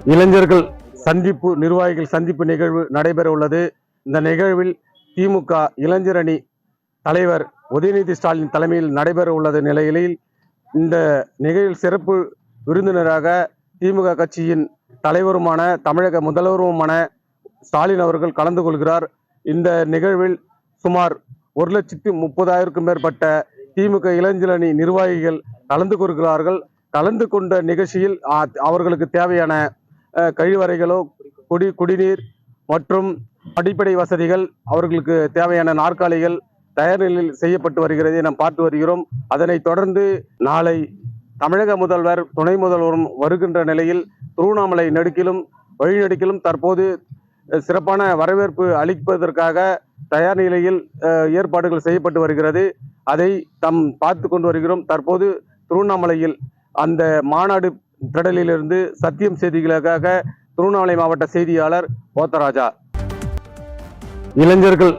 இளைஞர்கள் சந்திப்பு, நிர்வாகிகள் சந்திப்பு நிகழ்வு நடைபெற உள்ளது. இந்த நிகழ்வில் திமுக இளைஞர் அணி தலைவர் உதயநிதி ஸ்டாலின் தலைமையில் நடைபெற உள்ளது நிலையில் இந்த நிகழ்வில் சிறப்பு விருந்தினராக திமுக கட்சியின் தலைவருமான தமிழக முதல்வருமான ஸ்டாலின் அவர்கள் கலந்து கொள்கிறார். இந்த நிகழ்வில் சுமார் 1,30,000க்கும் மேற்பட்ட திமுக இளைஞர் அணி நிர்வாகிகள் கலந்து கொள்கிறார்கள். கலந்து கொண்ட நிகழ்ச்சியில் அவர்களுக்கு தேவையான கழிவறைகளோ, குடிநீர் மற்றும் அடிப்படை வசதிகள், அவர்களுக்கு தேவையான நாற்காலிகள் தயார் நிலையில் செய்யப்பட்டு வருகிறதை நாம் பார்த்து வருகிறோம். அதனைத் தொடர்ந்து நாளை தமிழக முதல்வர், துணை முதல்வரும் வருகின்ற நிலையில் திருவண்ணாமலை வழிநெடுக்கிலும் தற்போது சிறப்பான வரவேற்பு அளிப்பதற்காக தயார் நிலையில் ஏற்பாடுகள் செய்யப்பட்டு வருகிறது. அதை தாம் பார்த்து கொண்டு வருகிறோம். தற்போது திருவண்ணாமலையில் அந்த மாநாடு திடலிலிருந்து சத்தியம் செய்திகளுக்காக திருவண்ணாமலை மாவட்ட செய்தியாளர் போத்தராஜா. இளைஞர்கள்